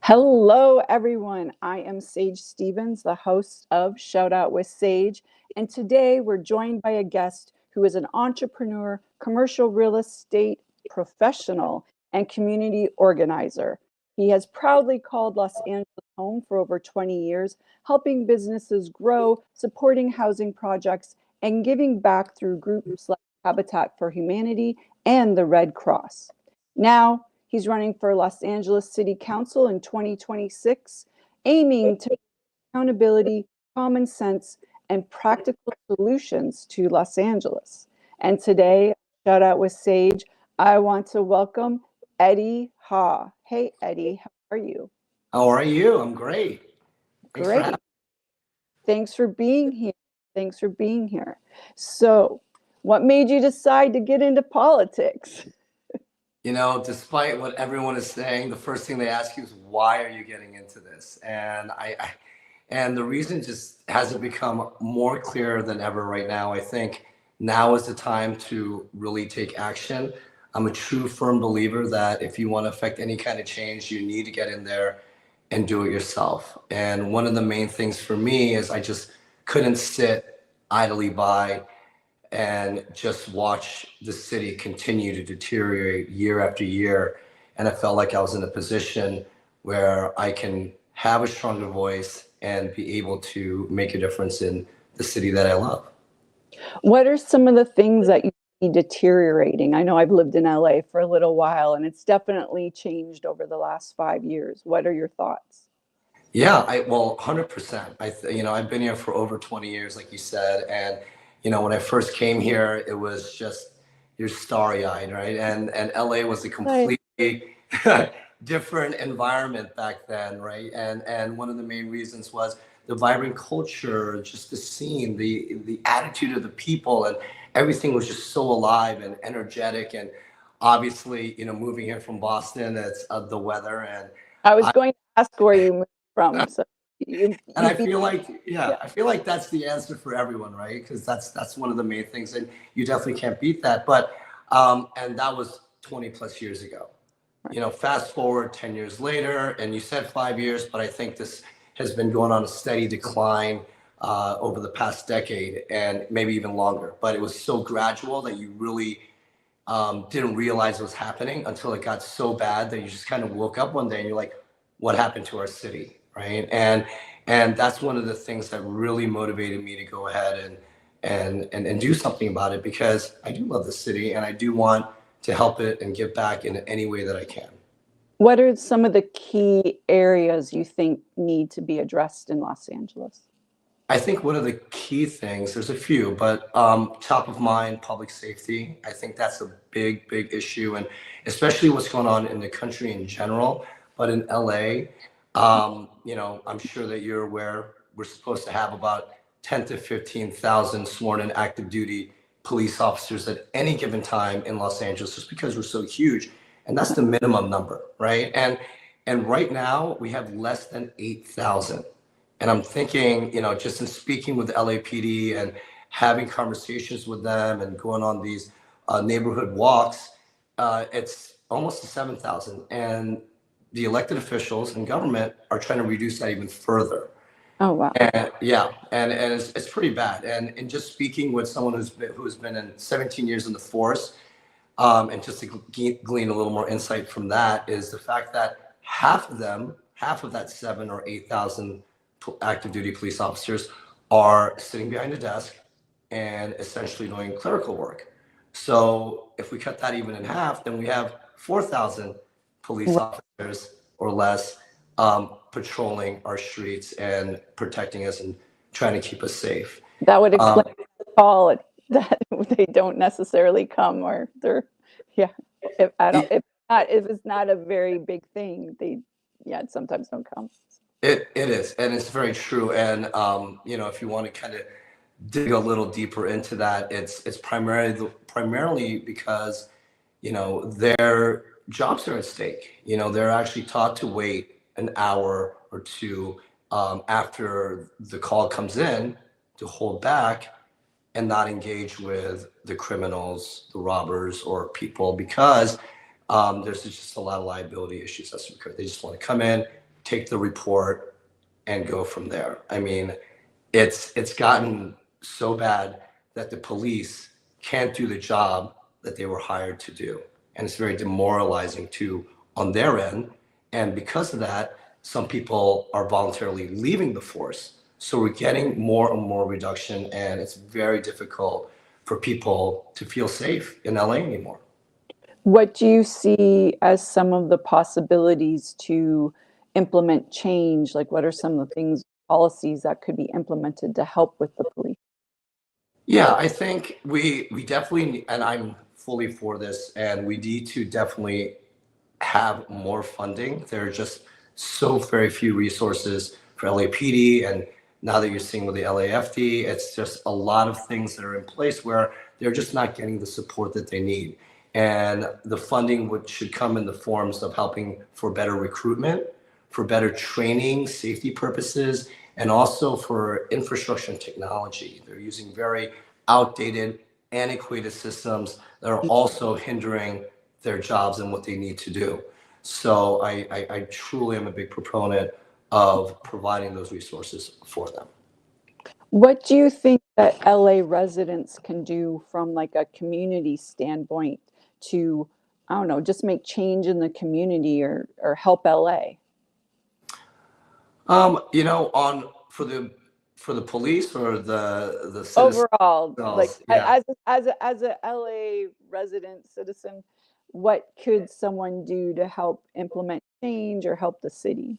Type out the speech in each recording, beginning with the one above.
Hello, everyone. I am Sage Stevens, the host of Shout Out with Sage. And today we're joined by a guest who is an entrepreneur, commercial real estate professional, and community organizer. He has proudly called Los Angeles home for over 20 years, helping businesses grow, supporting housing projects, and giving back through groups like Habitat for Humanity and the Red Cross. Now, he's running for Los Angeles City Council in 2026, aiming to accountability, common sense, and practical solutions to Los Angeles. And today, shout out with Sage, I want to welcome Eddie Ha. Hey, Eddie, how are you? How are you? I'm great. Thanks for Great. having Thanks for being here. Thanks for being here. So, what made you decide to get into politics? Despite what everyone is saying, the first thing they ask you is, why are you getting into this? And the reason just hasn't become more clear than ever right now. I think now is the time to really take action. I'm a true firm believer that if you want to affect any kind of change, you need to get in there and do it yourself. And one of the main things for me is I just couldn't sit idly by and just watch the city continue to deteriorate year after year. And I felt like I was in a position where I can have a stronger voice and be able to make a difference in the city that I love. What are some of the things that you see deteriorating? I know I've lived in LA for a little while, and it's definitely changed over the last 5 years. What are your thoughts? Yeah, well, 100%. I've been here for over 20 years, like you said. And, when I first came here, it was just, you're starry-eyed, right? And LA was a completely different environment back then, right? And one of the main reasons was the vibrant culture, just the scene, the attitude of the people, and everything was just so alive and energetic. And obviously, moving here from Boston, it's the weather. And I was going to ask where you moved from. So I feel like, I feel like that's the answer for everyone, right? Because that's one of the main things, and you definitely can't beat that. But and that was 20 plus years ago. Fast forward 10 years later, and you said 5 years, but I think this has been going on a steady decline over the past decade, and maybe even longer. But it was so gradual that you really didn't realize it was happening until it got so bad that you just kind of woke up one day and you're like, what happened to our city, right? And that's one of the things that really motivated me to go ahead and do something about it, because I do love the city and I do want to help it and give back in any way that I can. What are some of the key areas you think need to be addressed in Los Angeles? I think one of the key things, there's a few, but top of mind, public safety. I think that's a big, big issue, and especially what's going on in the country in general. But in LA, I'm sure that you're aware, we're supposed to have about 10 to 15,000 sworn in active duty police officers at any given time in Los Angeles, just because we're so huge. And that's the minimum number, right? And right now we have less than 8,000. And I'm thinking, just in speaking with the LAPD and having conversations with them and going on these neighborhood walks, it's almost to 7,000. And the elected officials and government are trying to reduce that even further. Oh, wow. And it's pretty bad. And just speaking with someone who's been in 17 years in the force, and just to glean a little more insight from that, is the fact that half of that 7 or 8,000 active duty police officers are sitting behind a desk and essentially doing clerical work. So if we cut that even in half, then we have 4,000 police officers or less patrolling our streets and protecting us and trying to keep us safe. That would explain the call that they don't necessarily come, or they're, if it's not a very big thing, they sometimes don't come. It is, and it's very true. And if you want to kind of dig a little deeper into that, it's primarily because their jobs are at stake. They're actually taught to wait an hour or two after the call comes in, to hold back and not engage with the criminals, the robbers, or people, because there's just a lot of liability issues that's occurred. They just want to come in, take the report, and go from there. I mean, it's gotten so bad that the police can't do the job that they were hired to do. And it's very demoralizing too on their end. And because of that, some people are voluntarily leaving the force. So we're getting more and more reduction, and it's very difficult for people to feel safe in LA anymore. What do you see as some of the possibilities to implement change? Like, what are some of the things, policies that could be implemented to help with the police? Yeah, I think we definitely, and I'm fully for this, and we need to definitely have more funding. There are just so very few resources for LAPD, and now that you're seeing with the LAFD, it's just a lot of things that are in place where they're just not getting the support that they need. And the funding should come in the forms of helping for better recruitment, for better training, safety purposes, and also for infrastructure and technology. They're using very outdated, antiquated systems that are also hindering their jobs and what they need to do. So I truly am a big proponent of providing those resources for them. What do you think that LA residents can do from like a community standpoint to, I don't know, just make change in the community or help LA? You know, on for the police or the citizens Overall, like themselves, yeah. as a LA resident citizen, what could someone do to help implement change or help the city?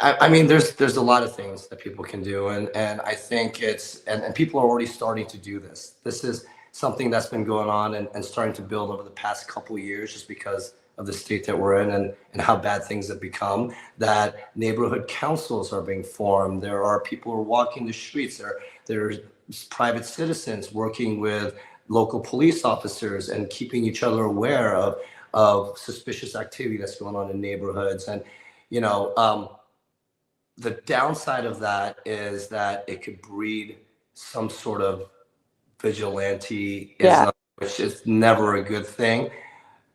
I mean, there's a lot of things that people can do, and I think and people are already starting to do this. This is something that's been going on and starting to build over the past couple of years, just because of the state that we're in and how bad things have become. That neighborhood councils are being formed. There are people who are walking the streets. There's private citizens working with local police officers and keeping each other aware of suspicious activity that's going on in neighborhoods. And you know. The downside of that is that it could breed some sort of vigilanteism, Yeah. which is never a good thing.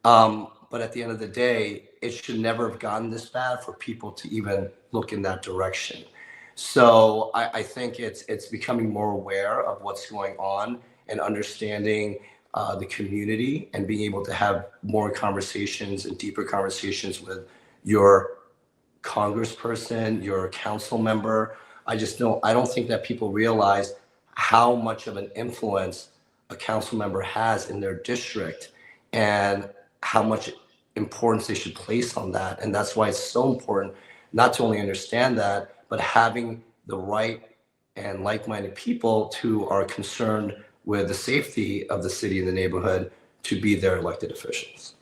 But at the end of the day, it should never have gotten this bad for people to even look in that direction. So I think it's becoming more aware of what's going on and understanding the community and being able to have more conversations and deeper conversations with your congressperson, your council member. I don't think that people realize how much of an influence a council member has in their district and how much importance they should place on that. And that's why it's so important not to only understand that, but having the right and like-minded people who are concerned with the safety of the city and the neighborhood to be their elected officials.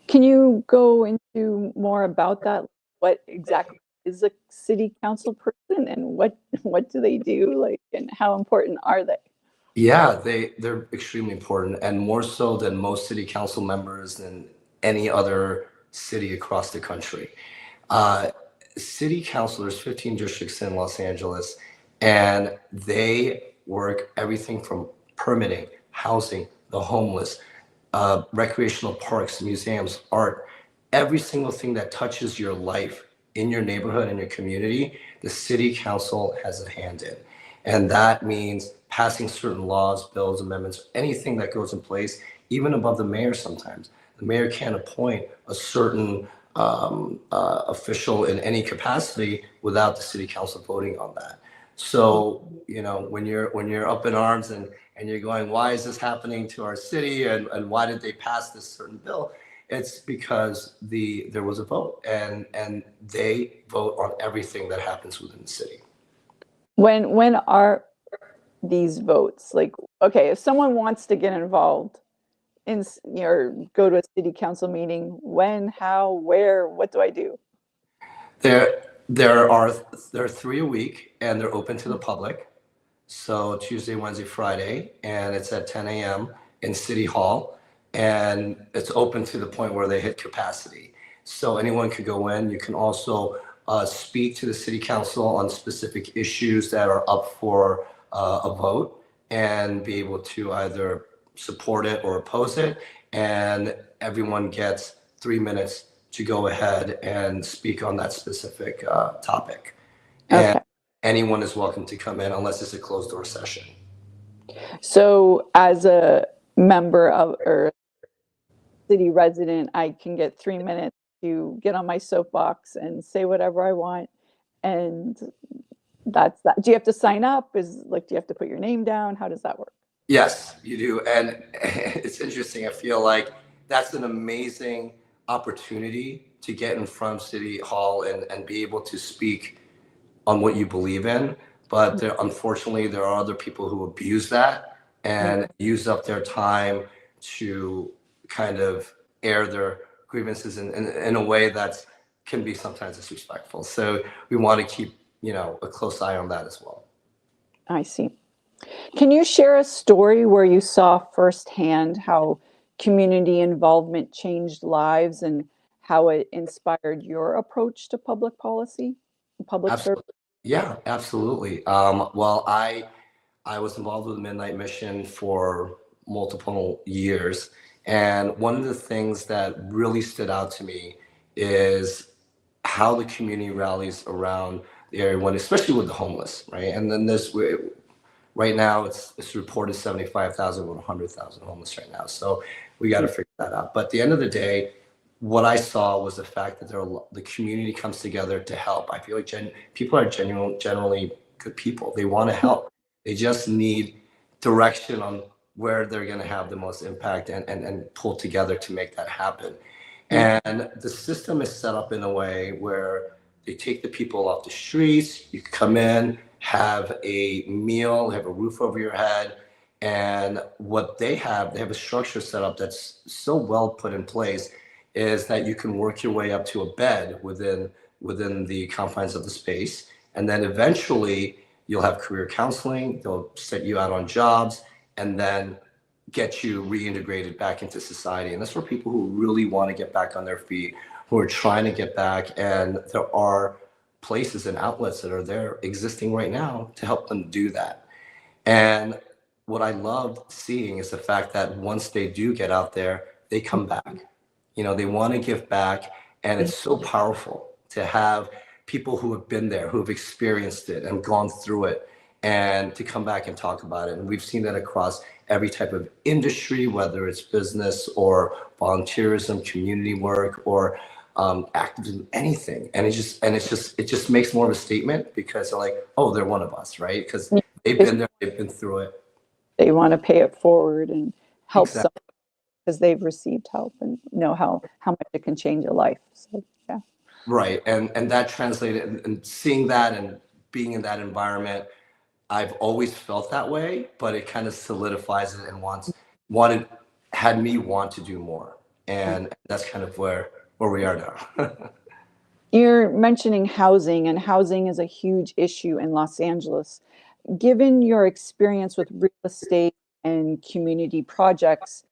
Can you go into more about that? What exactly is a city council person and what do they do? Like, and how important are they? Yeah, they're extremely important, and more so than most city council members and any other city across the country. Uh, City council, there's 15 districts in Los Angeles, and they work everything from permitting, housing, the homeless, recreational parks, museums, art, every single thing that touches your life in your neighborhood and your community, the city council has a hand in. And that means passing certain laws, bills, amendments, anything that goes in place, even above the mayor sometimes. The mayor can't appoint a certain official in any capacity without the city council voting on that. So, you know, when you're up in arms and you're going, why is this happening to our city and why did they pass this certain bill? It's because there was a vote and they vote on everything that happens within the city. When are these votes? Like, okay, if someone wants to get involved in, or go to a city council meeting, when, how, where, what do I do? There there are there are three a week and they're open to the public. So Tuesday, Wednesday, Friday, and it's at 10 a.m. in City Hall, and it's open to the point where they hit capacity. So anyone could go in. You can also speak to the city council on specific issues that are up for a vote and be able to either support it or oppose it. And everyone gets 3 minutes to go ahead and speak on that specific topic. And Okay. anyone is welcome to come in unless it's a closed door session. So as a member of or city resident, I can get 3 minutes to get on my soapbox and say whatever I want. And that's that. Do you have to sign up? Do you have to put your name down? How does that work? Yes, you do. And it's interesting. I feel like that's an amazing opportunity to get in front of City Hall and be able to speak on what you believe in. But unfortunately, there are other people who abuse that and use up their time to kind of air their grievances in a way that can be sometimes disrespectful. So we want to keep, a close eye on that as well. I see. Can you share a story where you saw firsthand how community involvement changed lives and how it inspired your approach to public policy, public service? Absolutely. Yeah, absolutely. Well, I was involved with the Midnight Mission for multiple years, and one of the things that really stood out to me is how the community rallies around the area, when especially with the homeless, right? And then right now it's reported 75,000 with 100,000 homeless right now. So we got to figure that out. But at the end of the day, what I saw was the fact that the community comes together to help. I feel like people are generally good people. They want to help. They just need direction on where they're going to have the most impact and pull together to make that happen. And the system is set up in a way where they take the people off the streets. You come in, have a meal, have a roof over your head. And what they have a structure set up that's so well put in place is that you can work your way up to a bed within the confines of the space. And then eventually you'll have career counseling, they'll set you out on jobs, and then get you reintegrated back into society. And that's for people who really want to get back on their feet, who are trying to get back. And there are places and outlets that are there existing right now to help them do that. And what I loved seeing is the fact that once they do get out there, they come back. They want to give back. And it's so powerful to have people who have been there, who have experienced it and gone through it, and to come back and talk about it. And we've seen that across every type of industry, whether it's business or volunteerism, community work, or activism, anything. And it just makes more of a statement because they're like, oh, they're one of us, right? Because they've been there, they've been through it. They want to pay it forward and help Exactly. someone because they've received help and know how much it can change a life. So yeah. Right. And that translated, and seeing that and being in that environment, I've always felt that way, but it kind of solidifies it and had me want to do more. And that's kind of where we are now. You're mentioning housing, and housing is a huge issue in Los Angeles. Given your experience with real estate and community projects,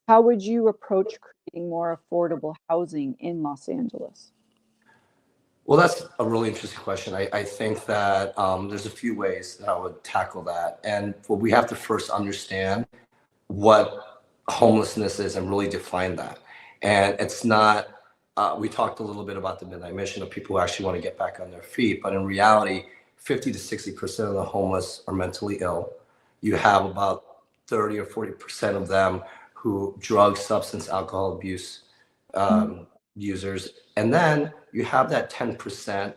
how would you approach creating more affordable housing in Los Angeles? Well, that's a really interesting question. I think that there's a few ways that I would tackle that. And what we have to first understand what homelessness is and really define that. And it's not, we talked a little bit about the Midnight Mission of people who actually want to get back on their feet. But in reality, 50 to 60% of the homeless are mentally ill. You have about 30 or 40% of them who drug, substance, alcohol abuse users. And then you have that 10%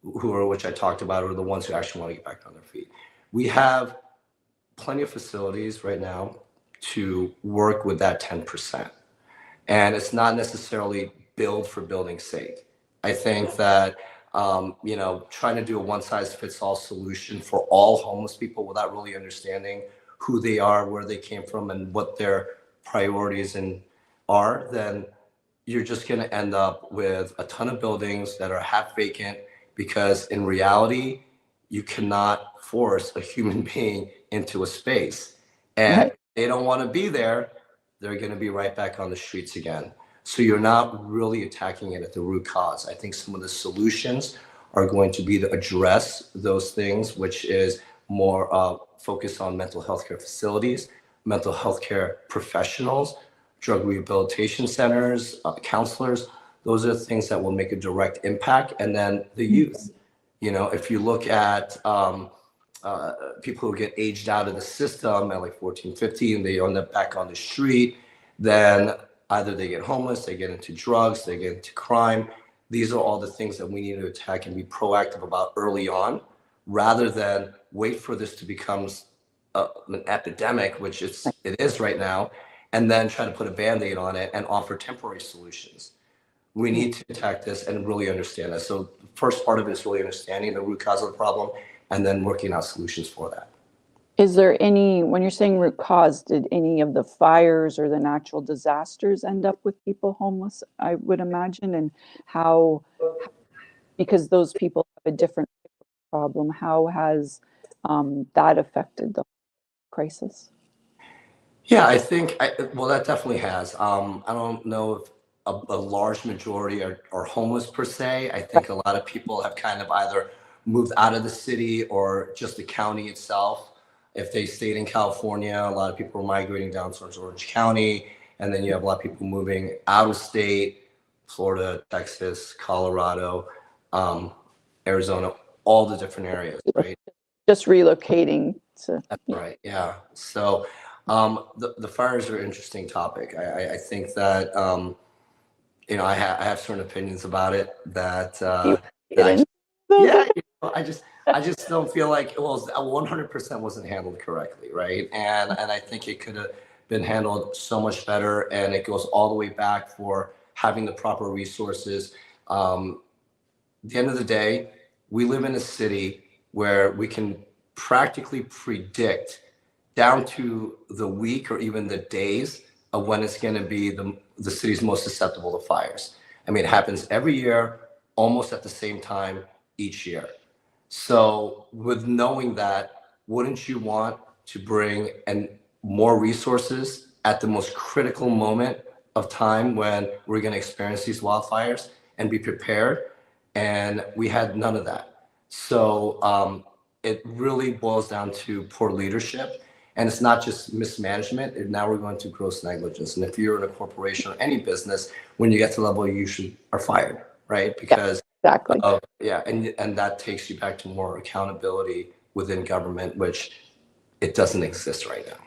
which I talked about, are the ones who actually want to get back on their feet. We have plenty of facilities right now to work with that 10%. And it's not necessarily build for building's sake. I think that, trying to do a one size fits all solution for all homeless people without really understanding who they are, where they came from, and what their priorities are, then you're just going to end up with a ton of buildings that are half vacant, because in reality, you cannot force a human being into a space. And Right. if they don't want to be there, they're going to be right back on the streets again. So you're not really attacking it at the root cause. I think some of the solutions are going to be to address those things, which is more focused on mental health care facilities, mental health care professionals, drug rehabilitation centers, counselors. those are the things that will make a direct impact. And then the youth, if you look at people who get aged out of the system at like 14, 15, they end up back on the street, then either they get homeless, they get into drugs, they get into crime. These are all the things that we need to attack and be proactive about early on, rather than wait for this to become an epidemic, which it is right now, and then try to put a Band-Aid on it and offer temporary solutions. We need to attack this and really understand that. So the first part of it is really understanding the root cause of the problem and then working out solutions for that. Is there any, when you're saying root cause, did any of the fires or the natural disasters end up with people homeless, I would imagine? And how, because those people have a different problem, how has that affected the crisis? Yeah, I think, well, that definitely has. I don't know if a large majority are homeless per se. I think a lot of people have kind of either moved out of the city or just the county itself. If they stayed in California, a lot of people are migrating down towards Orange County. And then you have a lot of people moving out of state, Florida, Texas, Colorado, Arizona, all the different areas, right? Just relocating to. That's right, yeah. So the fires are an interesting topic. I think that, I have certain opinions about it that, yeah, I just don't feel like it was 100% wasn't handled correctly, right? And I think it could have been handled so much better, and it goes all the way back for having the proper resources. At the end of the day, we live in a city where we can practically predict down to the week or even the days of when it's going to be the city's most susceptible to fires. I mean, it happens every year, almost at the same time each year. So with knowing that, wouldn't you want to bring more resources at the most critical moment of time when we're going to experience these wildfires and be prepared? And we had none of that. So it really boils down to poor leadership. And it's not just mismanagement. And now we're going to gross negligence. And if you're in a corporation or any business, when you get to the level, you usually are fired, right? Because Exactly. and that takes you back to more accountability within government, which it doesn't exist right now.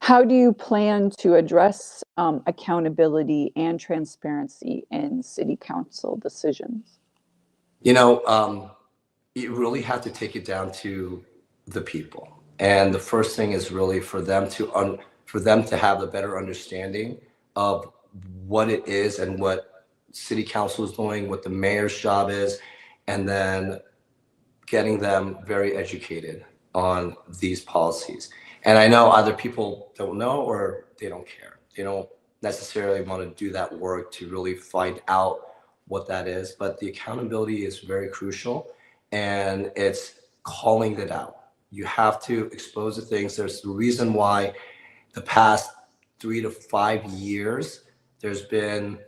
How do you plan to address accountability and transparency in city council decisions? You really have to take it down to the people. And the first thing is really for them to have a better understanding of what it is and what city council is doing, what the mayor's job is, and then getting them very educated on these policies. And I know other people don't know or they don't care. They don't necessarily want to do that work to really find out what that is. But the accountability is very crucial, and it's calling it out. You have to expose the things. There's the reason why the past 3 to 5 years, there's been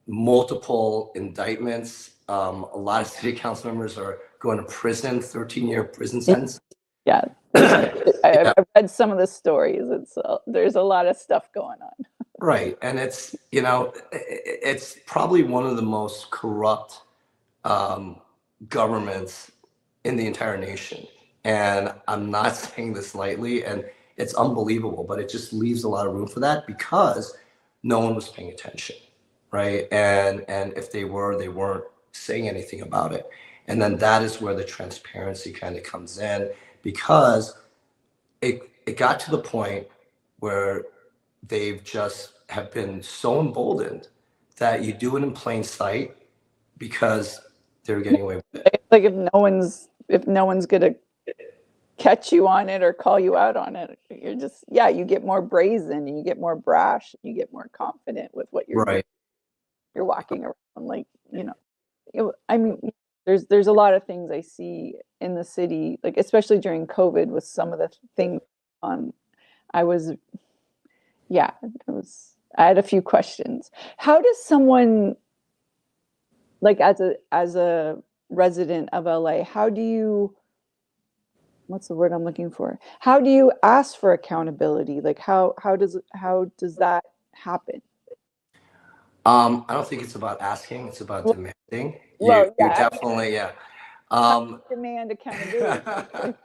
multiple indictments. A lot of city council members are going to prison, 13-year prison sentence. Yeah, I've read some of the stories. There's a lot of stuff going on. Right, and it's probably one of the most corrupt governments in the entire nation. And I'm not saying this lightly, and it's unbelievable, but it just leaves a lot of room for that because no one was paying attention, right? And if they were, they weren't saying anything about it. And then that is where the transparency kind of comes in, because it got to the point where they've just have been so emboldened that you do it in plain sight because they're getting away with it. Like if no one's gonna catch you on it or call you out on it, you're just, you get more brazen and you get more brash, and you get more confident with what you're doing. You're walking around like, I mean, there's a lot of things I see in the city, like especially during COVID with some of the things on. I had a few questions. How does someone, like as a resident of LA, what's the word I'm looking for? How do you ask for accountability? Like how does that happen? I don't think it's about asking, it's about Well, demanding. well, You're yeah, definitely, yeah. I Um, demand accountability.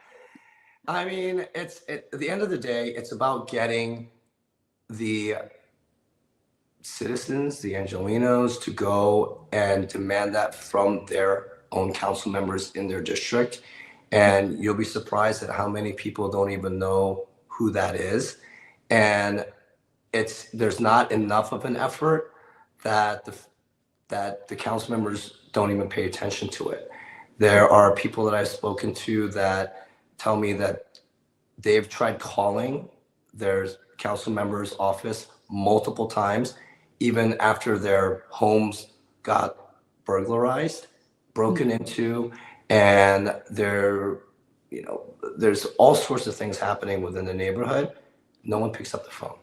I mean, at the end of the day, it's about getting the citizens, the Angelenos, to go and demand that from their own council members in their district. And you'll be surprised at how many people don't even know who that is. And there's not enough of an effort that the council members don't even pay attention to it. There are people that I've spoken to that tell me that they've tried calling their council member's office multiple times, even after their homes got burglarized, broken into, and there's all sorts of things happening within the neighborhood. No one picks up the phone.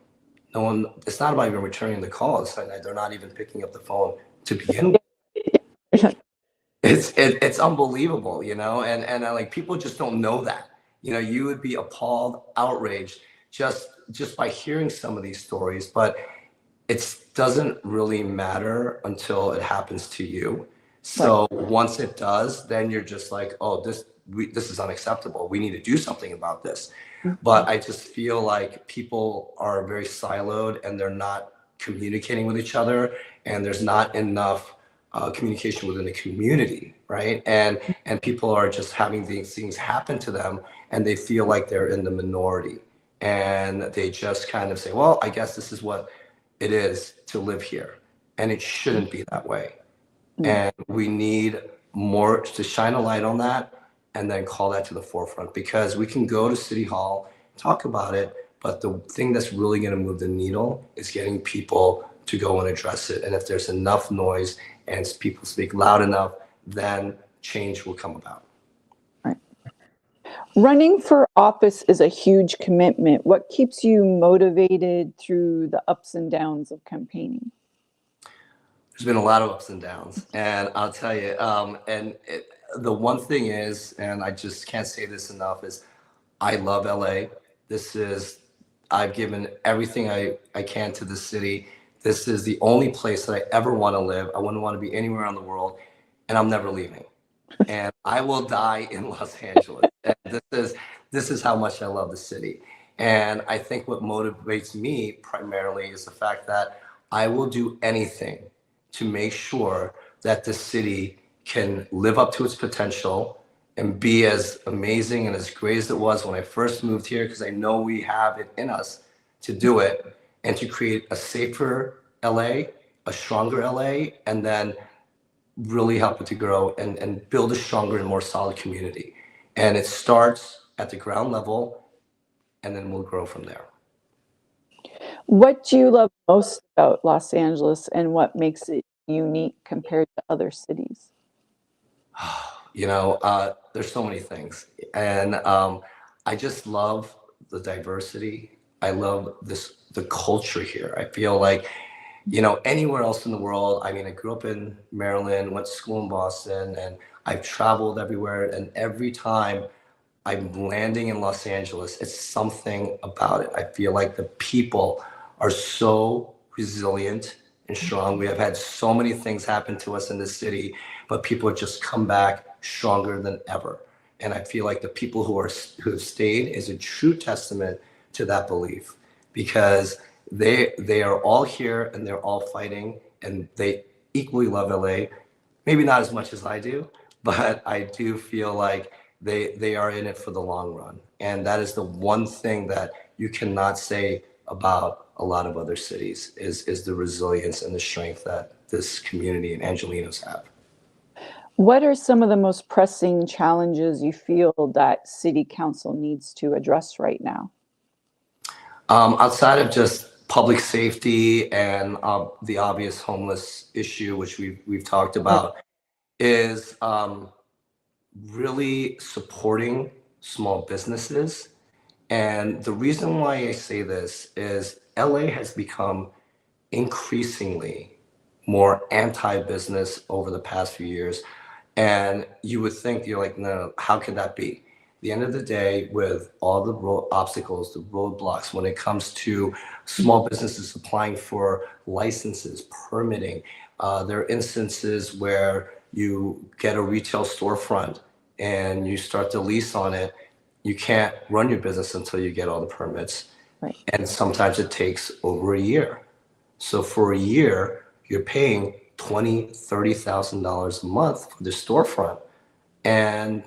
No one, it's not about even returning the call. It's like they're not even picking up the phone to begin with. It's unbelievable, like people just don't know that. You would be appalled, outraged just by hearing some of these stories, but it doesn't really matter until it happens to you. Right. So once it does, then you're just like, oh, this is unacceptable. We need to do something about this. But I just feel like people are very siloed and they're not communicating with each other, and there's not enough communication within the community, right? And people are just having these things happen to them, and they feel like they're in the minority, and they just kind of say, well, I guess this is what it is to live here, and it shouldn't be that way. And we need more to shine a light on that and then call that to the forefront, because we can go to City Hall, talk about it, but the thing that's really going to move the needle is getting people to go and address it. And if there's enough noise and people speak loud enough, then change will come about. Right. Running for office is a huge commitment. What keeps you motivated through the ups and downs of campaigning? There's been a lot of ups and downs, and I'll tell you. The one thing is, and I just can't say this enough, is I love LA. I've given everything I can to the city. This is the only place that I ever want to live. I wouldn't want to be anywhere in the world, and I'm never leaving. And I will die in Los Angeles. And this is how much I love the city. And I think what motivates me primarily is the fact that I will do anything to make sure that the city can live up to its potential and be as amazing and as great as it was when I first moved here, because I know we have it in us to do it, and to create a safer LA, a stronger LA, and then really help it to grow and build a stronger and more solid community. And it starts at the ground level, and then we'll grow from there. What do you love most about Los Angeles and what makes it unique compared to other cities? There's so many things. And I just love the diversity. I love the culture here. I feel like, anywhere else in the world, I mean, I grew up in Maryland, went to school in Boston, and I've traveled everywhere. And every time I'm landing in Los Angeles, it's something about it. I feel like the people are so resilient and strong. We have had so many things happen to us in this city, but people have just come back stronger than ever. And I feel like the people who have stayed is a true testament to that belief, because they are all here and they're all fighting, and they equally love LA. Maybe not as much as I do, but I do feel like they are in it for the long run. And that is the one thing that you cannot say about a lot of other cities is the resilience and the strength that this community and Angelenos have. What are some of the most pressing challenges you feel that City Council needs to address right now? Outside of just public safety and the obvious homeless issue, which we've talked about, is really supporting small businesses. And the reason why I say this is LA has become increasingly more anti-business over the past few years. And you would think, you're like, no, how could that be? the end of the day, with all the obstacles, the roadblocks, when it comes to small businesses applying for licenses, permitting, there are instances where you get a retail storefront and you start the lease on it. You can't run your business until you get all the permits. Right. And sometimes it takes over a year. So for a year, you're paying $20,000-$30,000 a month for the storefront, and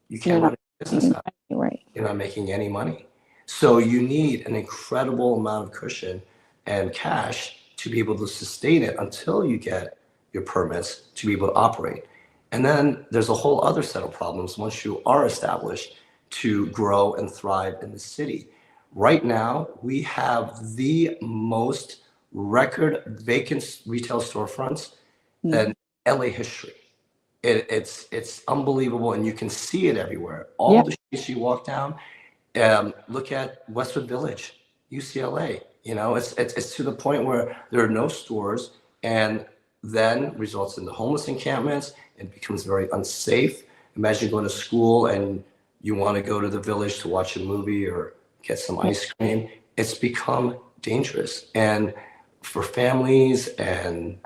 you can't run a business out. Right. You're not making any money. So you need an incredible amount of cushion and cash to be able to sustain it until you get your permits to be able to operate. And then there's a whole other set of problems once you are established to grow and thrive in the city. Right now, we have the most record vacant retail storefronts in LA history. It's unbelievable, and you can see it everywhere. All the streets you walk down, look at Westwood Village, UCLA. You know, it's to the point where there are no stores, and then results in the homeless encampments. It becomes very unsafe. Imagine going to school and you want to go to the village to watch a movie or get some ice cream. It's become dangerous, and for families and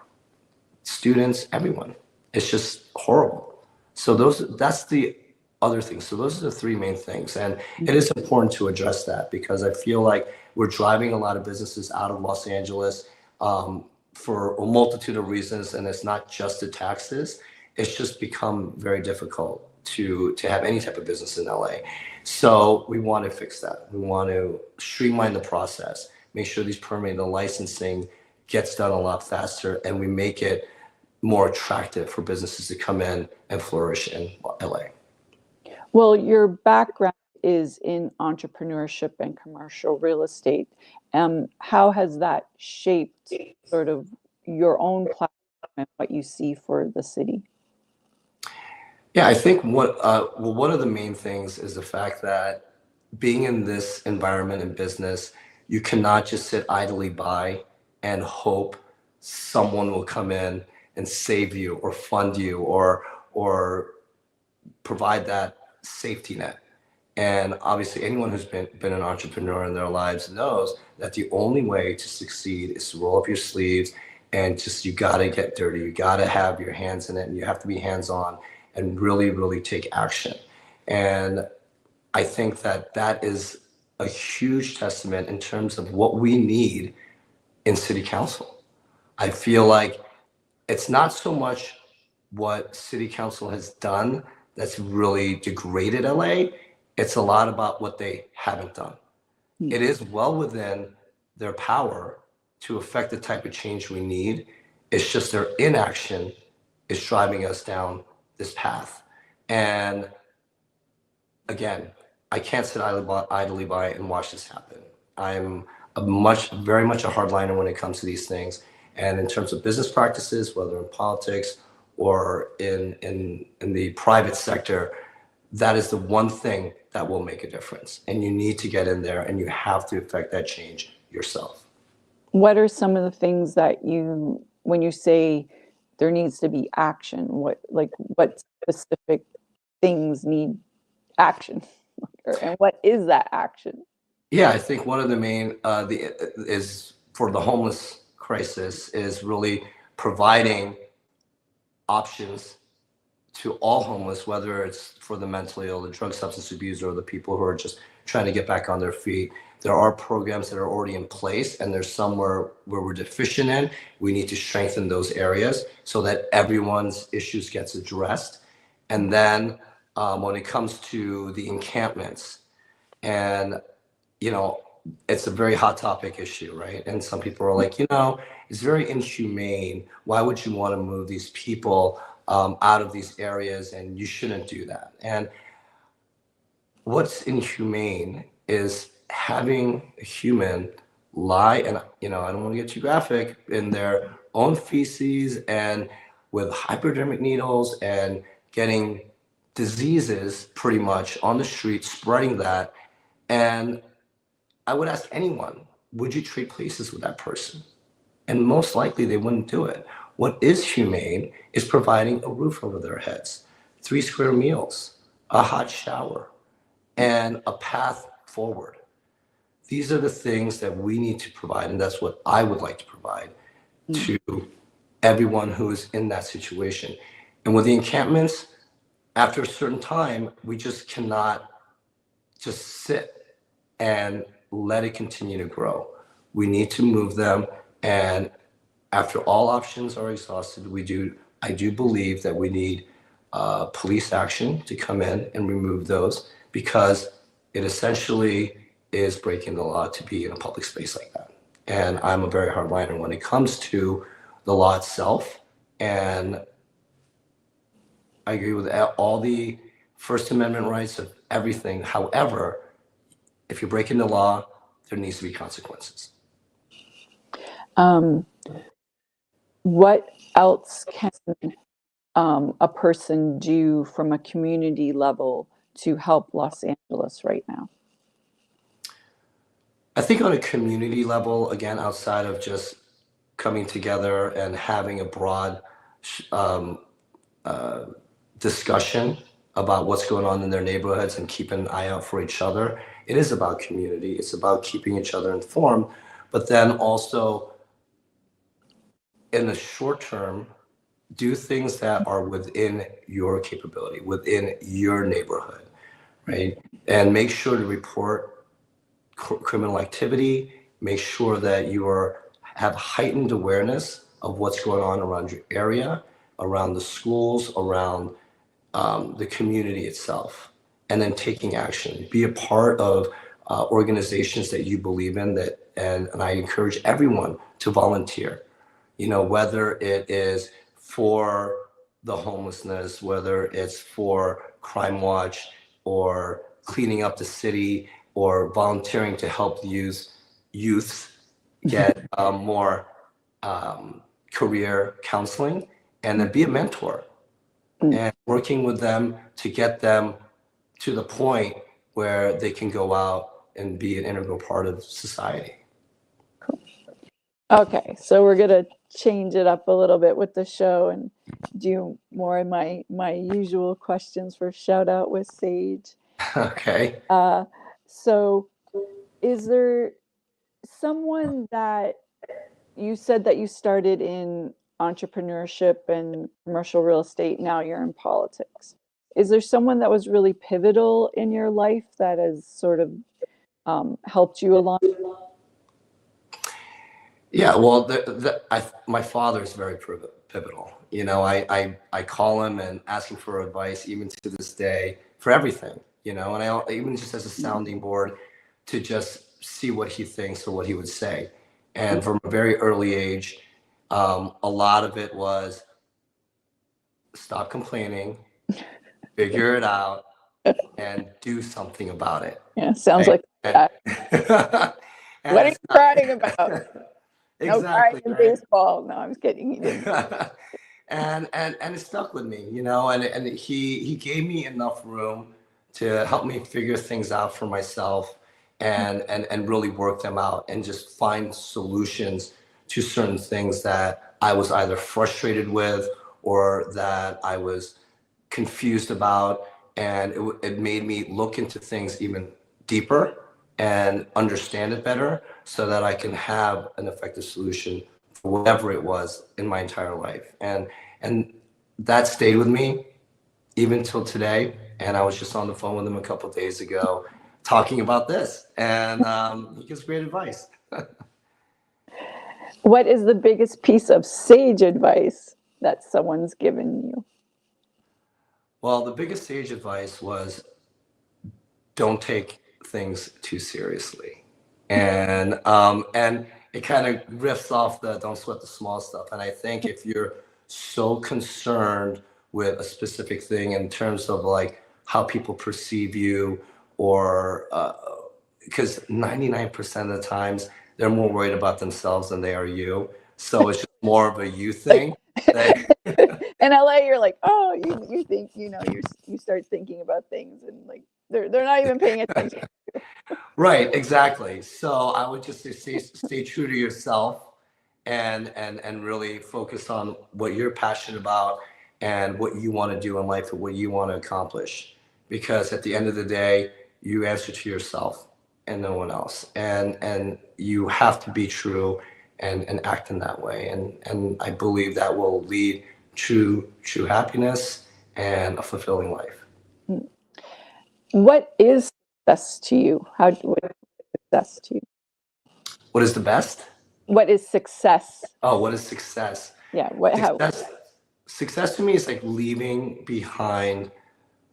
students, everyone, it's just horrible. So that's the other thing. So those are the three main things, and it is important to address that because I feel like we're driving a lot of businesses out of Los Angeles for a multitude of reasons, and it's not just the taxes. It's just become very difficult to have any type of business in LA. So we want to fix that. We want to streamline the process, make sure these permitting and licensing gets done a lot faster, and we make it more attractive for businesses to come in and flourish in LA. Well, your background is in entrepreneurship and commercial real estate. How has that shaped sort of your own platform and what you see for the city? Yeah, I think one of the main things is the fact that being in this environment and business, you cannot just sit idly by and hope someone will come in and save you or fund you or provide that safety net. And obviously anyone who's been an entrepreneur in their lives knows that the only way to succeed is to roll up your sleeves and just, you gotta get dirty. You gotta have your hands in it, and you have to be hands-on and really, really take action. And I think that is a huge testament in terms of what we need in city council. I feel like it's not so much what city council has done that's really degraded LA. It's a lot about what they haven't done. It is well within their power to affect the type of change we need. It's just their inaction is driving us down this path. And again, I can't sit idly by and watch this happen. I'm very much a hardliner when it comes to these things. And in terms of business practices, whether in politics or in the private sector, that is the one thing that will make a difference. And you need to get in there, and you have to affect that change yourself. What are some of the things that when you say there needs to be action, what specific things need action? And what is that action? Yeah, I think one of the main is for the homeless crisis is really providing options to all homeless, whether it's for the mentally ill, the drug substance abuser, or the people who are just trying to get back on their feet. There are programs that are already in place, and there's somewhere where we're deficient in. We need to strengthen those areas so that everyone's issues gets addressed. And then when it comes to the encampments, and it's a very hot topic issue, right? And some people are like, it's very inhumane. Why would you want to move these people out of these areas? And you shouldn't do that. And what's inhumane is having a human lie, and I don't want to get too graphic, in their own feces and with hypodermic needles and getting diseases pretty much on the street, spreading that. And I would ask anyone, would you trade places with that person? And most likely they wouldn't do it. What is humane is providing a roof over their heads, 3 square meals, a hot shower, and a path forward. These are the things that we need to provide, and that's what I would like to provide to everyone who is in that situation. And with the encampments, after a certain time, we just cannot just sit and let it continue to grow. We need to move them, and after all options are exhausted, I do believe that we need police action to come in and remove those, because it essentially is breaking the law to be in a public space like that. And I'm a very hardliner when it comes to the law itself. And I agree with all the First Amendment rights of everything. However, if you're breaking the law, there needs to be consequences. What else can a person do from a community level to help Los Angeles right now? I think on a community level, again, outside of just coming together and having a broad discussion about what's going on in their neighborhoods and keeping an eye out for each other, it is about community. It's about keeping each other informed, but then also in the short term, do things that are within your capability, within your neighborhood, right? And make sure to report criminal activity. Make sure that have heightened awareness of what's going on around your area, around the schools, around the community itself, and then taking action. Be a part of organizations that you believe in, and I encourage everyone to volunteer. Whether it is for the homelessness, whether it's for Crime Watch or cleaning up the city or volunteering to help youths get more career counseling, and then be a mentor and working with them to get them to the point where they can go out and be an integral part of society. Okay, so we're gonna change it up a little bit with the show and do more of my usual questions for Shout Out with Sage. Okay. So is there someone that you said that you started in entrepreneurship and commercial real estate, now you're in politics. Is there someone that was really pivotal in your life that has sort of helped you along? Yeah, well, my father is very pivotal. I call him and ask him for advice, even to this day, for everything. And I even just as a sounding board to just see what he thinks or what he would say. And from a very early age, a lot of it was stop complaining, figure it out, and do something about it. Yeah, sounds like that. What are you crying about? No crying in baseball. No, I'm just kidding. He didn't. and it stuck with me, and he gave me enough room to help me figure things out for myself and really work them out and just find solutions to certain things that I was either frustrated with or that I was confused about. And it made me look into things even deeper and understand it better so that I can have an effective solution for whatever it was in my entire life. And that stayed with me even till today. And I was just on the phone with him a couple of days ago talking about this, and he gives great advice. What is the biggest piece of sage advice that someone's given you? Well, the biggest sage advice was don't take things too seriously. And it kind of riffs off the don't sweat the small stuff. And I think if you're so concerned with a specific thing in terms of like how people perceive you, or because 99% of the times they're more worried about themselves than they are you. So it's just more of a you thing. In LA, you're like, oh, you think, you start thinking about things and like they're not even paying attention. Right, exactly. So I would just say stay true to yourself and really focus on what you're passionate about and what you want to do in life and what you want to accomplish. Because at the end of the day, you answer to yourself and no one else. And you have to be true and act in that way. And I believe that will lead to true happiness and a fulfilling life. What is success to you? What is success to you? What is the best? What is success? Oh, what is success? Yeah. Success to me is like leaving behind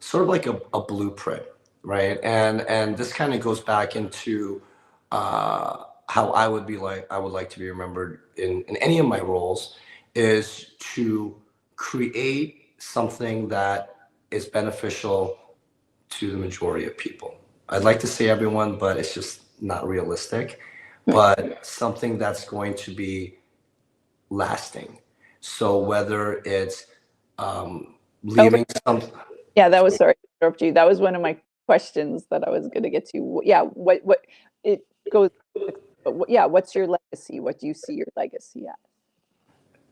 sort of like a blueprint, right? And this kind of goes back into how I would like to be remembered in any of my roles, is to create something that is beneficial to the majority of people. I'd like to say everyone, but it's just not realistic. But something that's going to be lasting. So whether it's leaving some. Yeah, that was, sorry to interrupt you. That was one of my questions that I was going to get to. Yeah, what it goes. Yeah, what's your legacy? What do you see your legacy as?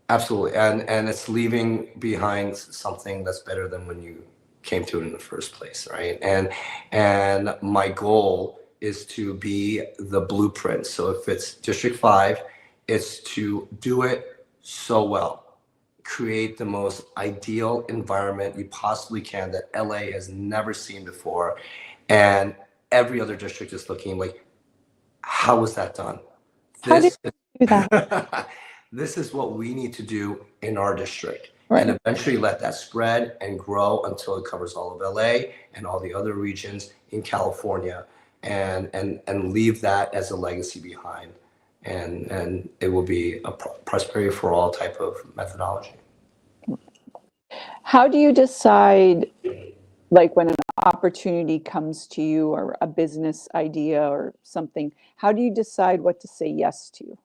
Absolutely, and it's leaving behind something that's better than when you came to it in the first place, right? And my goal is to be the blueprint. So if it's District 5, it's to do it so well, create the most ideal environment you possibly can that LA has never seen before, and every other district is looking like, how was that done? How did This you do that? this is what we need to do in our district. Right. And eventually let that spread and grow until it covers all of LA and all the other regions in California, and leave that as a legacy behind. And it will be a prosperity for all type of methodology. How do you decide, like when an opportunity comes to you or a business idea or something, how do you decide what to say yes to?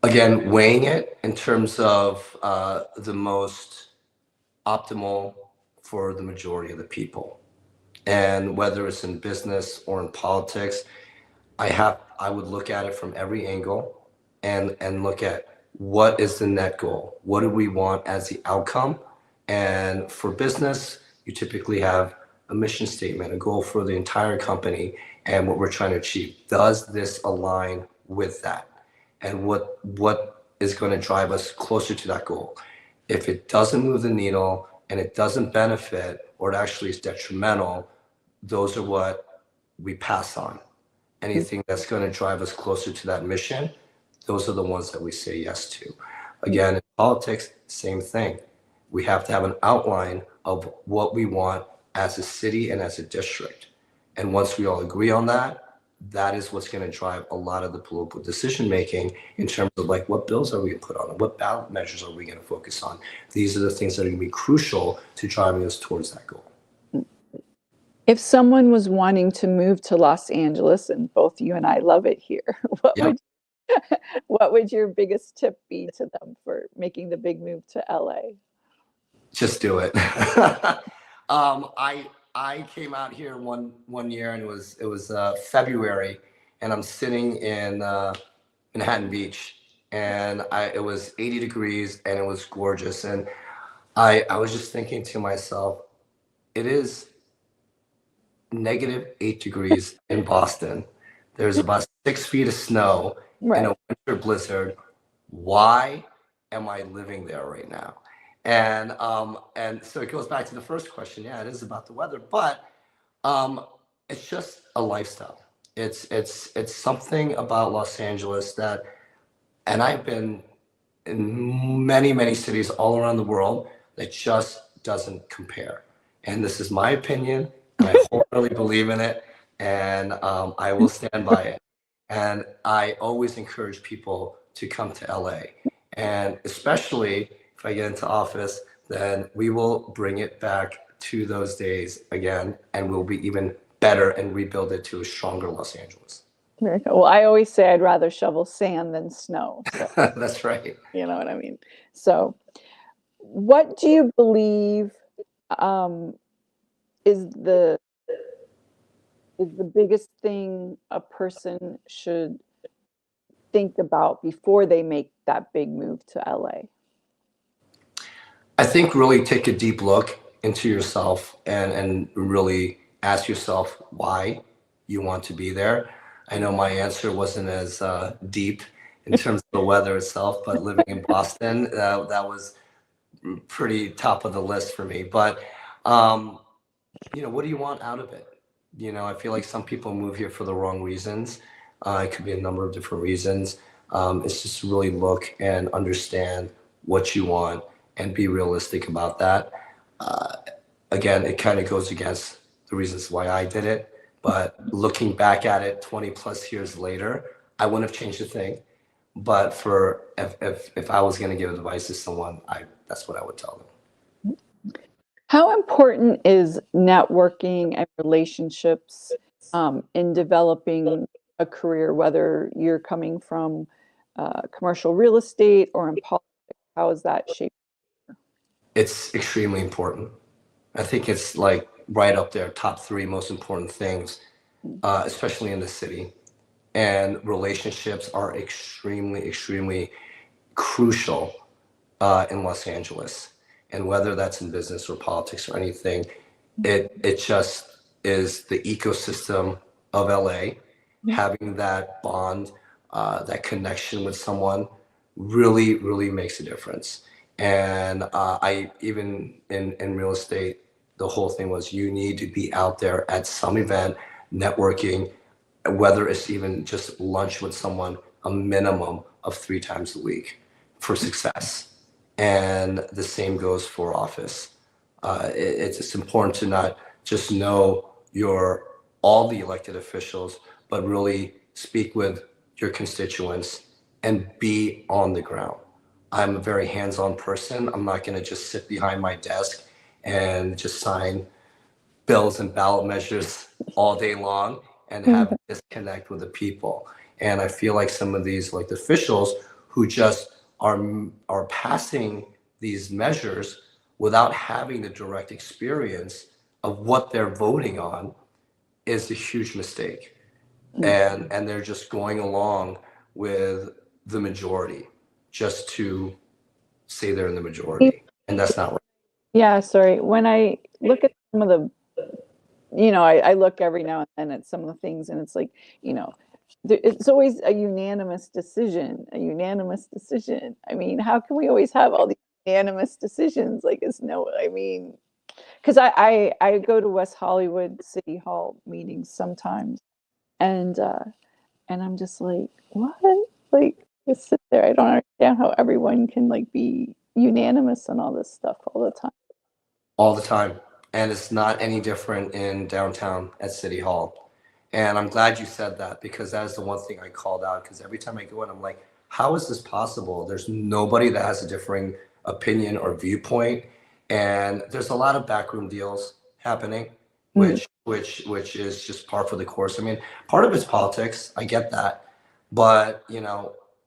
Again, weighing it in terms of the most optimal for the majority of the people. And whether it's in business or in politics, I would look at it from every angle and look at what is the net goal? What do we want as the outcome? And for business, you typically have a mission statement, a goal for the entire company and what we're trying to achieve. Does this align with that? And what is going to drive us closer to that goal? If it doesn't move the needle and it doesn't benefit, or it actually is detrimental, those are what we pass on. Anything that's going to drive us closer to that mission, those are the ones that we say yes to. Again, in politics, same thing. We have to have an outline of what we want as a city and as a district. And once we all agree on that, that is what's going to drive a lot of the political decision making in terms of like, what bills are we going to put on? What ballot measures are we going to focus on? These are the things that are going to be crucial to driving us towards that goal. If someone was wanting to move to Los Angeles, and both you and I love it here, what would your biggest tip be to them for making the big move to LA? Just do it. I came out here one year, and it was February, and I'm sitting in Manhattan Beach, and it was 80 degrees and it was gorgeous, and I was just thinking to myself, it is -8 degrees in Boston. There's about 6 feet of snow in a winter blizzard. Why am I living there right now? And so it goes back to the first question. Yeah, it is about the weather, but it's just a lifestyle. It's something about Los Angeles that, and I've been in many cities all around the world, that just doesn't compare. And this is my opinion, and I wholeheartedly believe in it, and I will stand by it. And I always encourage people to come to LA, and especially if I get into office, then we will bring it back to those days again, and we'll be even better and rebuild it to a stronger Los Angeles. Very cool. Well, I always say I'd rather shovel sand than snow. So, That's right. you know what I mean? So, what do you believe is the biggest thing a person should think about before they make that big move to LA? I think really take a deep look into yourself and really ask yourself why you want to be there. I know my answer wasn't as deep in terms of the weather itself, but living in Boston, that was pretty top of the list for me. But what do you want out of it? I feel like some people move here for the wrong reasons. It could be a number of different reasons. It's just really look and understand what you want and be realistic about that. Again, it kind of goes against the reasons why I did it, but looking back at it 20 plus years later, I wouldn't have changed a thing. But if I was going to give advice to someone, that's what I would tell them. How important is networking and relationships in developing a career, whether you're coming from commercial real estate or in politics? How is that shaped? It's extremely important. I think it's like right up there, top three most important things, especially in the city. And relationships are extremely, extremely crucial in Los Angeles. And whether that's in business or politics or anything, it just is the ecosystem of LA. Having that bond, that connection with someone really, really makes a difference. And I even in real estate, the whole thing was you need to be out there at some event, networking, whether it's even just lunch with someone, a minimum of 3 times a week for success. And the same goes for office. It's important to not just know all the elected officials, but really speak with your constituents and be on the ground. I'm a very hands-on person. I'm not going to just sit behind my desk and just sign bills and ballot measures all day long and have a disconnect with the people. And I feel like some of these elected officials who just are passing these measures without having the direct experience of what they're voting on is a huge mistake. And they're just going along with the majority just to say they're in the majority. And that's not right. Yeah, sorry. When I look at some of the, I look every now and then at some of the things, and it's like, it's always a unanimous decision, a unanimous decision. I mean, how can we always have all these unanimous decisions? Like, because I go to West Hollywood City Hall meetings sometimes, and I'm just like, what? Like, just sit there. I don't understand how everyone can like be unanimous on all this stuff all the time. All the time. And it's not any different in downtown at City Hall. And I'm glad you said that because that is the one thing I called out. Because every time I go in, I'm like, how is this possible? There's nobody that has a differing opinion or viewpoint. And there's a lot of backroom deals happening, which is just par for the course. I mean, part of it's politics. I get that. But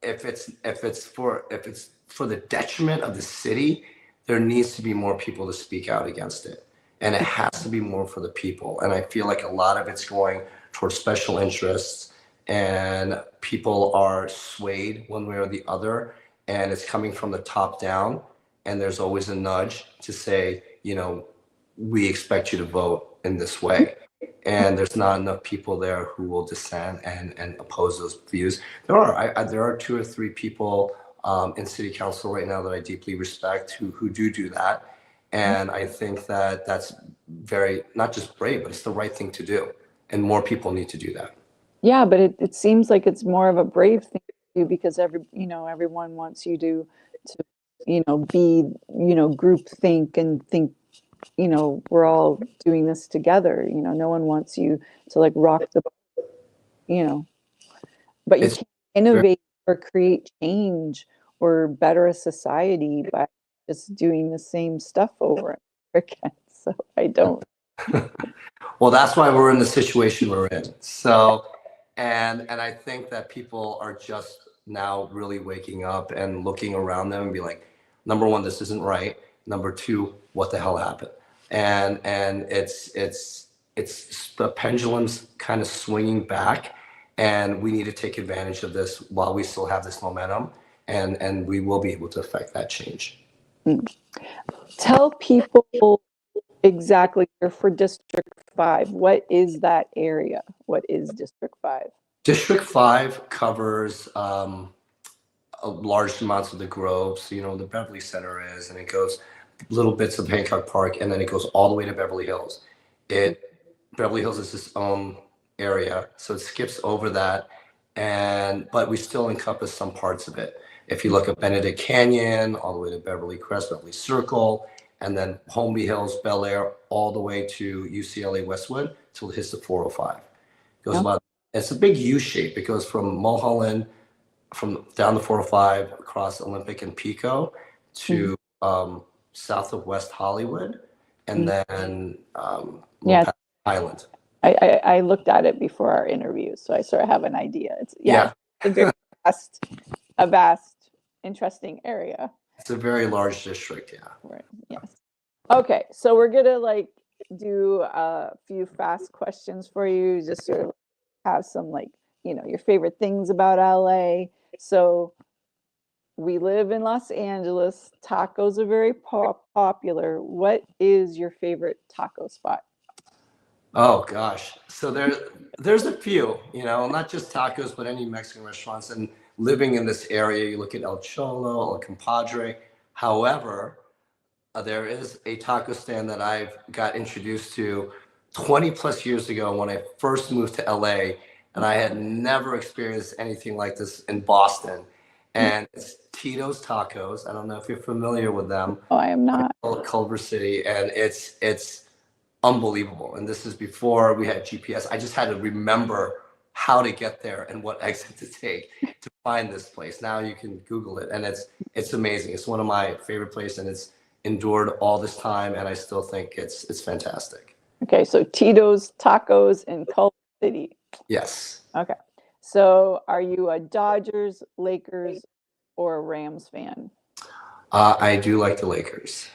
if it's for the detriment of the city, there needs to be more people to speak out against it. And it has to be more for the people. And I feel like a lot of it's going towards special interests and people are swayed one way or the other. And it's coming from the top down. And there's always a nudge to say, we expect you to vote in this way. And there's not enough people there who will dissent and oppose those views. There are 2 or 3 people in city council right now that I deeply respect who do that. And I think that that's very, not just brave, but it's the right thing to do. And more people need to do that. Yeah, but it seems like it's more of a brave thing to do because everyone wants you to be, group think and think, we're all doing this together. No one wants you to like rock the boat, but you can't innovate or create change or better a society by just doing the same stuff over and over again. So I don't. Well, that's why we're in the situation we're in. So, and I think that people are just now really waking up and looking around them and be like, number one, this isn't right. Number two, what the hell happened? And it's the pendulum's kind of swinging back, and we need to take advantage of this while we still have this momentum, and we will be able to affect that change. Tell people exactly, you're for District 5. What is that area? What is District 5? District 5 covers a large amounts of the Grove, so the Beverly Center is, and it goes little bits of Hancock Park, and then it goes all the way to Beverly Hills. Beverly Hills is its own area, so it skips over that, but we still encompass some parts of it. If you look at Benedict Canyon, all the way to Beverly Crest, Beverly Circle, and then Holmby Hills, Bel Air, all the way to UCLA Westwood till it hits the 405. It's a big U shape. It goes from Mulholland, from down the 405 across Olympic and Pico to south of West Hollywood, and then Highland. I looked at it before our interview, so I sort of have an idea. It's a very vast, interesting area. It's a very large district, yeah. Right. Yes. Okay, so we're gonna do a few fast questions for you, just sort of have some your favorite things about LA. So we live in Los Angeles. Tacos are very popular. What is your favorite taco spot? Oh gosh, so there's a few, not just tacos, but any Mexican restaurants. And living in this area, you look at El Cholo, El Compadre. However, there is a taco stand that I've got introduced to 20 plus years ago when I first moved to LA, and I had never experienced anything like this in Boston. And it's Tito's Tacos. I don't know if you're familiar with them. Oh, I am not. Culver City, and it's unbelievable. And this is before we had GPS. I just had to remember how to get there and what exit to take to find this place. Now you can Google it, and it's amazing. It's one of my favorite places, and it's endured all this time, and I still think it's fantastic. Okay, so Tito's Tacos in Culver City. Yes. Okay. So are you a Dodgers, Lakers, or a Rams fan? I do like the Lakers.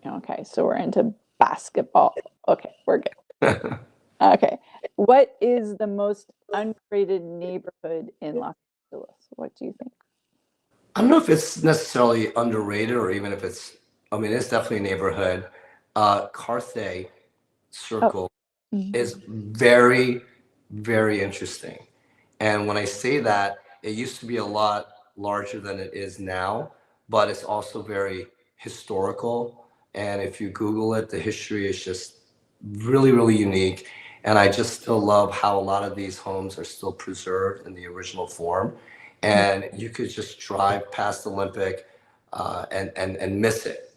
Okay, so we're into basketball. Okay, we're good. Okay. What is the most underrated neighborhood in Los Angeles? What do you think? I don't know if it's necessarily underrated or even if it's definitely a neighborhood. Carthay Circle is very, very interesting. And when I say that, it used to be a lot larger than it is now, but it's also very historical. And if you Google it, the history is just really, really unique. And I just still love how a lot of these homes are still preserved in the original form. And you could just drive past Olympic and miss it.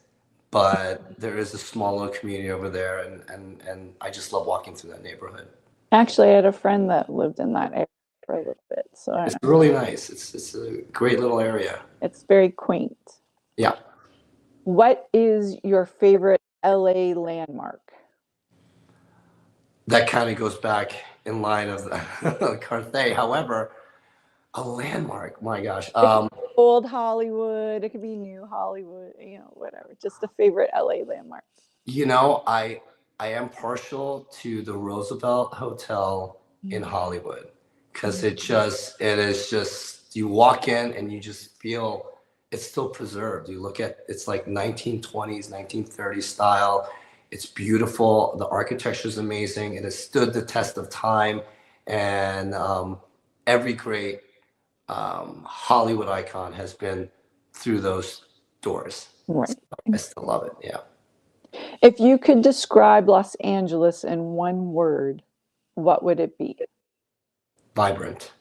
But there is a small little community over there, and I just love walking through that neighborhood. Actually, I had a friend that lived in that area for a little bit. So it's really nice. It's a great little area. It's very quaint. Yeah. What is your favorite LA landmark? That kind of goes back in line of the Carthay. However, a landmark, my gosh. Old Hollywood, it could be new Hollywood, whatever. Just a favorite LA landmark. I am partial to the Roosevelt Hotel in Hollywood because it is just, you walk in and you just feel it's still preserved. You look at, it's like 1920s, 1930s style. It's beautiful. The architecture is amazing. It has stood the test of time. And every great Hollywood icon has been through those doors. Right. So I still love it. Yeah. If you could describe Los Angeles in one word, what would it be? Vibrant.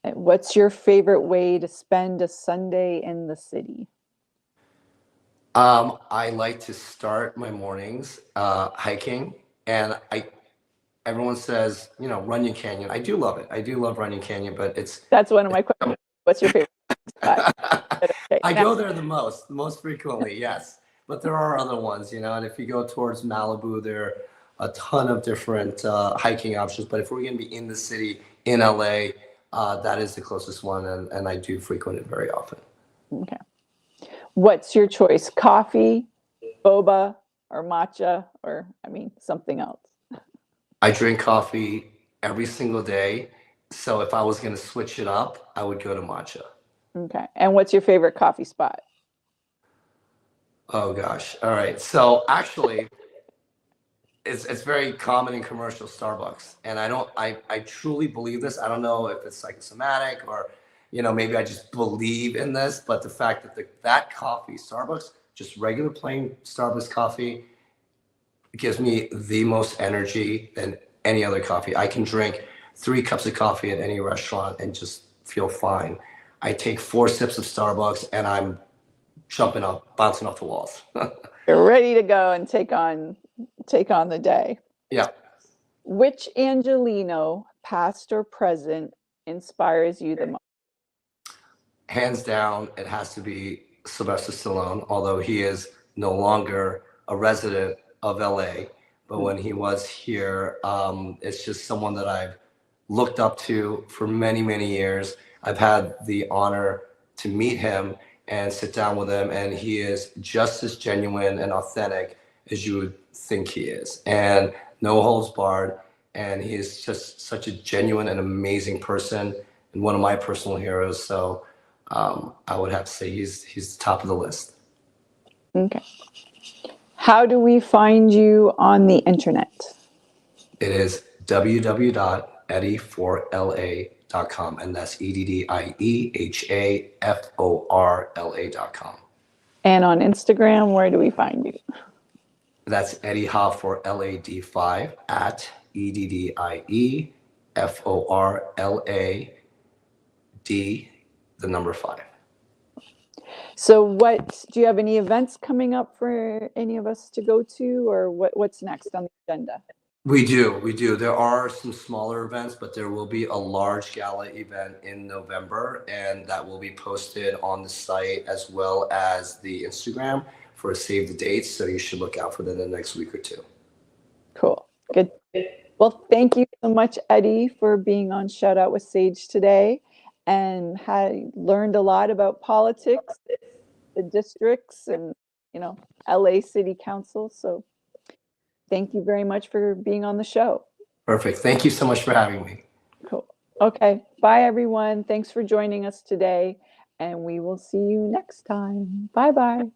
And what's your favorite way to spend a Sunday in the city? I like to start my mornings hiking, and everyone says, Runyon Canyon. I do love it. I do love Runyon Canyon, but that's one of my questions. What's your favorite spot? Okay. I go there the most frequently, yes. But there are other ones, and if you go towards Malibu, there are a ton of different hiking options. But if we're going to be in the city, in LA, that is the closest one, and I do frequent it very often. Okay. What's your choice? Coffee, boba, or matcha, or something else? I drink coffee every single day. So if I was going to switch it up, I would go to matcha. Okay. And what's your favorite coffee spot? Oh, gosh. All right. So actually, it's very common in commercial Starbucks, and I truly believe this. I don't know if it's psychosomatic or, maybe I just believe in this, but the fact that that coffee, Starbucks, just regular plain Starbucks coffee, gives me the most energy than any other coffee. I can drink 3 cups of coffee at any restaurant and just feel fine. I take 4 sips of Starbucks and I'm jumping up, bouncing off the walls. You're ready to go and take on the day. Yeah. Which Angelino, past or present, inspires you the most? Hands down, it has to be Sylvester Stallone, although he is no longer a resident of LA. But when he was here, it's just someone that I've looked up to for many, many years. I've had the honor to meet him and sit down with him, and he is just as genuine and authentic as you would think he is, and no holds barred. And he is just such a genuine and amazing person, and one of my personal heroes. So I would have to say he's the top of the list. Okay. How do we find you on the internet? It is www.eddieforla.com, and that's EDDIEHAFORLA.com. And on Instagram, where do we find you? That's Eddie Ha for LAD5 at EDDIEFORLAD, the number 5. So do you have any events coming up for any of us to go to, or what's next on the agenda? We do. There are some smaller events, but there will be a large gala event in November, and that will be posted on the site as well as the Instagram for a save the dates. So you should look out for that in the next week or 2. Cool. Good. Well, thank you so much, Eddie, for being on Shout Out with Sage today, and learned a lot about politics, the districts, and LA City Council. So thank you very much for being on the show. Perfect. Thank you so much for having me. Cool. Okay. Bye, everyone. Thanks for joining us today, and we will see you next time. Bye-bye.